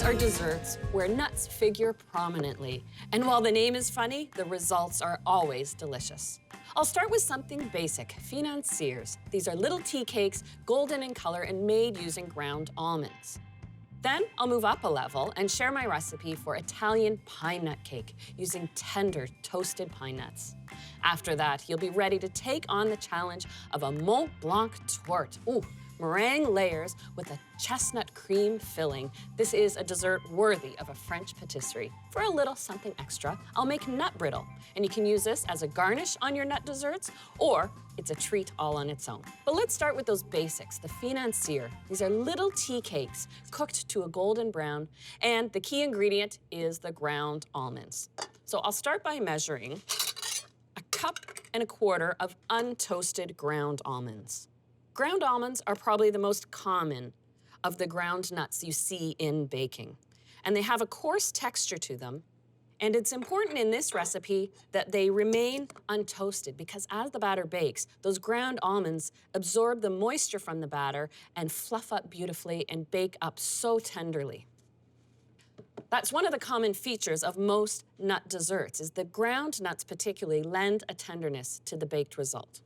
are desserts where nuts figure prominently. And while the name is funny, the results are always delicious. I'll start with something basic, financiers. These are little tea cakes, golden in color and made using ground almonds. Then I'll move up a level and share my recipe for Italian pine nut cake using tender toasted pine nuts. After that, you'll be ready to take on the challenge of a Mont Blanc torte. Ooh, meringue layers with a chestnut cream filling. This is a dessert worthy of a French patisserie. For a little something extra, I'll make nut brittle, and you can use this as a garnish on your nut desserts, or it's a treat all on its own. But let's start with those basics, the financier. These are little tea cakes cooked to a golden brown, and the key ingredient is the ground almonds. So I'll start by measuring 1.25 cups of untoasted ground almonds. Ground almonds are probably the most common of the ground nuts you see in baking. And they have a coarse texture to them. And it's important in this recipe that they remain untoasted because as the batter bakes, those ground almonds absorb the moisture from the batter and fluff up beautifully and bake up so tenderly. That's one of the common features of most nut desserts, is the ground nuts particularly lend a tenderness to the baked result.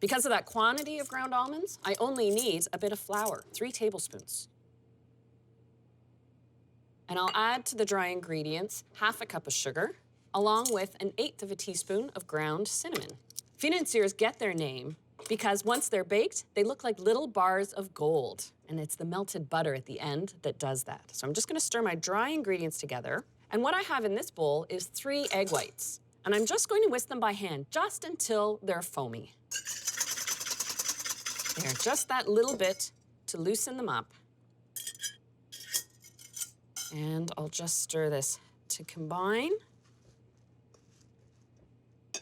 Because of that quantity of ground almonds, I only need a bit of flour, 3 tablespoons. And I'll add to the dry ingredients 1/2 cup of sugar, along with 1/8 teaspoon of ground cinnamon. Financiers get their name because once they're baked, they look like little bars of gold. And it's the melted butter at the end that does that. So I'm just gonna stir my dry ingredients together. And what I have in this bowl is 3 egg whites. And I'm just going to whisk them by hand, just until they're foamy. There, just that little bit to loosen them up. And I'll just stir this to combine.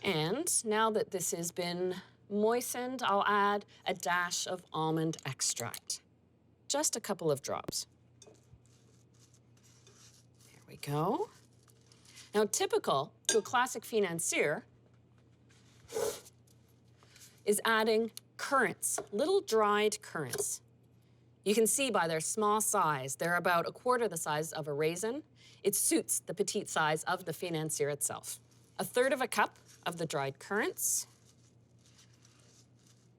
And now that this has been moistened, I'll add a dash of almond extract. Just a couple of drops. There we go. Now, typical to a classic financier is adding currants, little dried currants. You can see by their small size, they're about 1/4 the size of a raisin. It suits the petite size of the financier itself. 1/3 cup of the dried currants.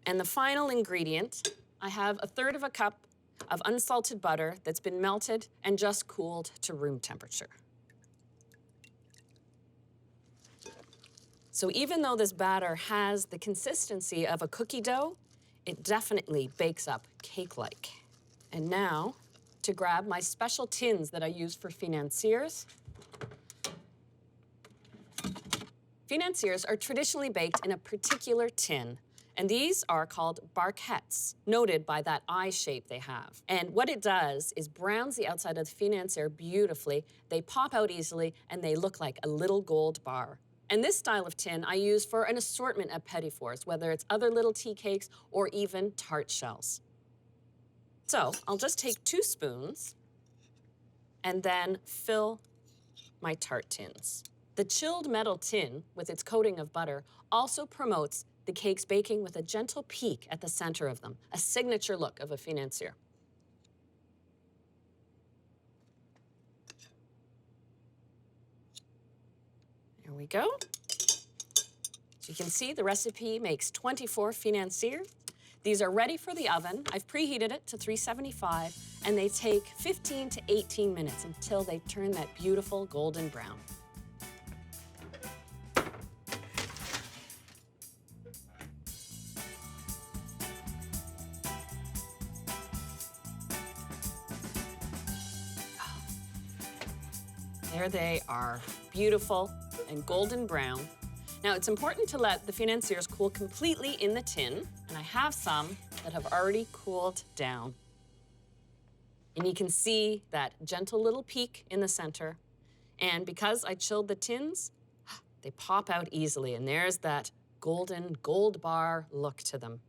And the final ingredient, I have 1/3 cup of unsalted butter that's been melted and just cooled to room temperature. So even though this batter has the consistency of a cookie dough, it definitely bakes up cake-like. And now, to grab my special tins that I use for financiers. Financiers are traditionally baked in a particular tin, and these are called barquettes, noted by that eye shape they have. And what it does is browns the outside of the financier beautifully, they pop out easily, and they look like a little gold bar. And this style of tin I use for an assortment of petit fours, whether it's other little tea cakes or even tart shells. So I'll just take 2 spoons and then fill my tart tins. The chilled metal tin with its coating of butter also promotes the cakes baking with a gentle peak at the center of them, a signature look of a financier. There we go. As you can see, the recipe makes 24 financiers. These are ready for the oven. I've preheated it to 375, and they take 15 to 18 minutes until they turn that beautiful golden brown. There they are, beautiful and golden brown. Now, it's important to let the financiers cool completely in the tin, and I have some that have already cooled down. And you can see that gentle little peak in the center. And because I chilled the tins, they pop out easily, and there's that golden gold bar look to them.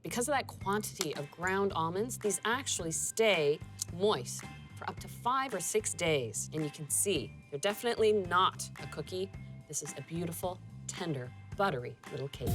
Because of that quantity of ground almonds, these actually stay moist for up to 5 or 6 days. And you can see they're definitely not a cookie. This is a beautiful, tender, buttery little cake.